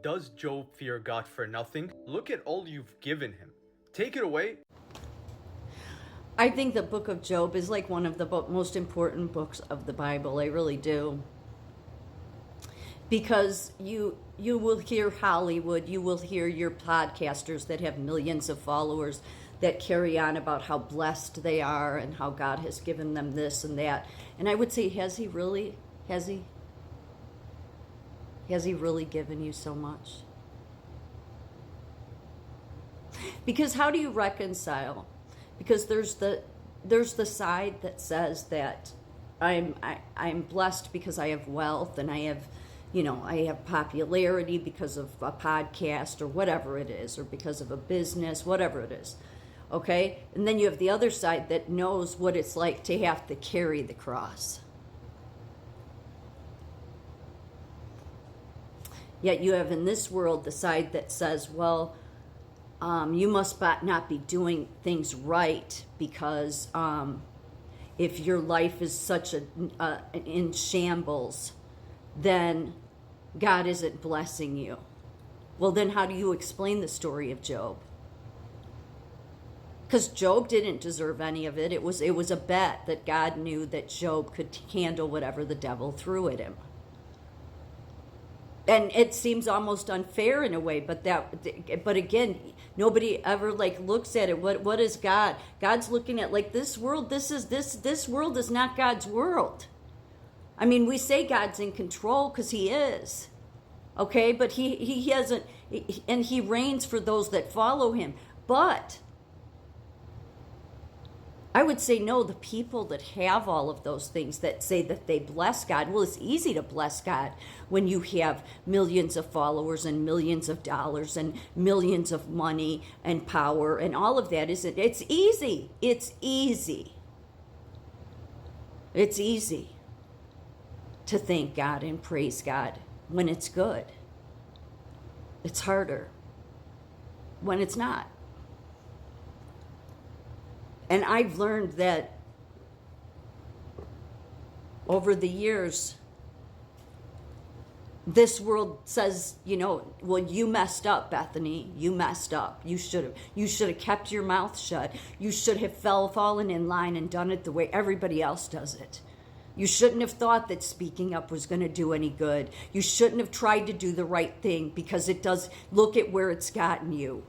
Does Job fear God for nothing? Look at all you've given him. Take it away. I think the book of Job is like one of the most important books of the Bible. I really do. Because you will hear Hollywood, you will hear your podcasters that have millions of followers that carry on about how blessed they are and how God has given them this and that. And I would say, has he really? Has he really given you so much? Because how do you reconcile? Because there's the side that says that I'm blessed because I have wealth and I have popularity because of a podcast or whatever it is, or because of a business, whatever it is. Okay? And then you have the other side that knows what it's like to have to carry the cross. Yet you have in this world the side that says, well, you must not be doing things right because if your life is such in shambles, then God isn't blessing you. Well, then how do you explain the story of Job? Because Job didn't deserve any of it. It was a bet that God knew that Job could handle whatever the devil threw at him. And it seems almost unfair in a way, but again, nobody ever looks at it. What is God? God's looking at this world. This world is not God's world. I mean, we say God's in control because he is. Okay, but he hasn't, and he reigns for those that follow him. But I would say no, the people that have all of those things that say that they bless God, well, it's easy to bless God when you have millions of followers and millions of dollars and millions of money and power and all of that, isn't it? It's easy. It's easy. It's easy to thank God and praise God when it's good. It's harder when it's not. And I've learned that over the years, this world says, well, you messed up, Bethany. You messed up. You should have kept your mouth shut. You should have fallen in line and done it the way everybody else does it. You shouldn't have thought that speaking up was going to do any good. You shouldn't have tried to do the right thing because it does. Look at where it's gotten you.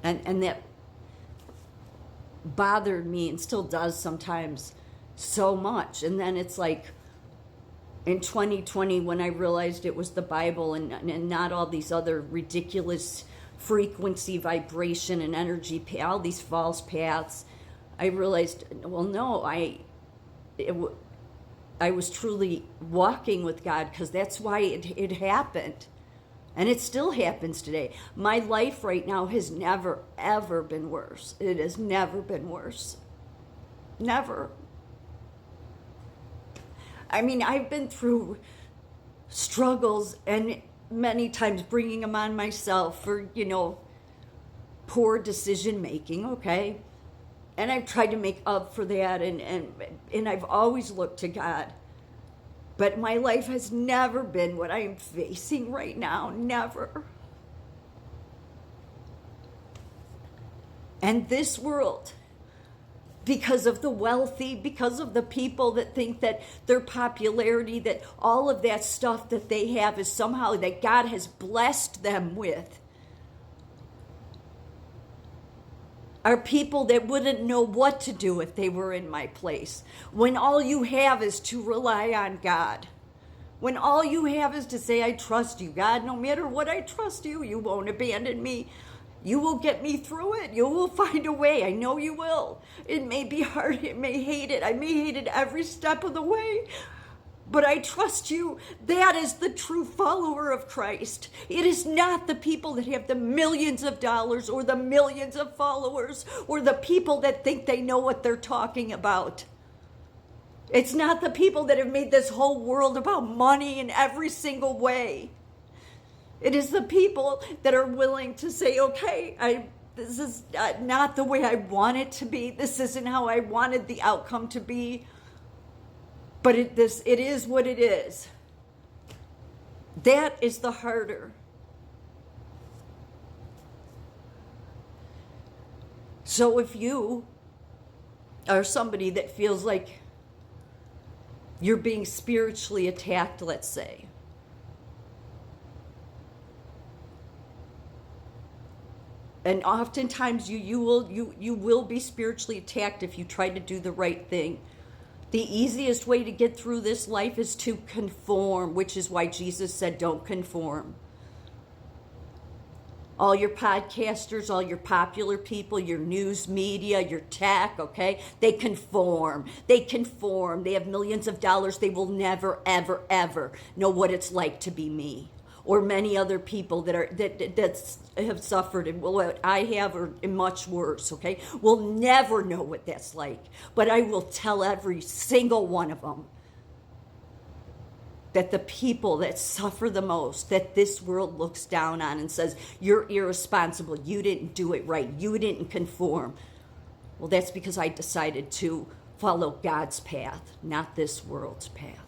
And that bothered me and still does sometimes so much. And then it's like in 2020 when I realized it was the Bible and not all these other ridiculous frequency, vibration, and energy, all these false paths, I realized, well, no, I was truly walking with God because that's why it happened. And it still happens today. My life right now has never, ever been worse. It has never been worse. Never. I mean, I've been through struggles and many times bringing them on myself for, poor decision making, okay? And I've tried to make up for that and I've always looked to God. But my life has never been what I am facing right now. Never. And this world, because of the wealthy, because of the people that think that their popularity, that all of that stuff that they have is somehow that God has blessed them with, are people that wouldn't know what to do if they were in my place. When all you have is to rely on God. When all you have is to say, I trust you, God. No matter what, I trust you. You won't abandon me. You will get me through it. You will find a way. I know you will. It may be hard. It may hate it. I may hate it every step of the way. But I trust you. That is the true follower of Christ. It is not the people that have the millions of dollars or the millions of followers or the people that think they know what they're talking about. It's not the people that have made this whole world about money in every single way. It is the people that are willing to say, okay, this is not the way I want it to be. This isn't how I wanted the outcome to be. But it is what it is. That is the harder. So if you are somebody that feels like you're being spiritually attacked, let's say, and oftentimes you will be spiritually attacked if you try to do the right thing. The easiest way to get through this life is to conform, which is why Jesus said, don't conform. All your podcasters, all your popular people, your news media, your tech, okay? They conform. They conform. They have millions of dollars. They will never, ever, ever know what it's like to be me. Or many other people that have suffered and what I have, or much worse, okay? Will never know what that's like. But I will tell every single one of them that the people that suffer the most, that this world looks down on and says, you're irresponsible, you didn't do it right, you didn't conform. Well, that's because I decided to follow God's path, not this world's path.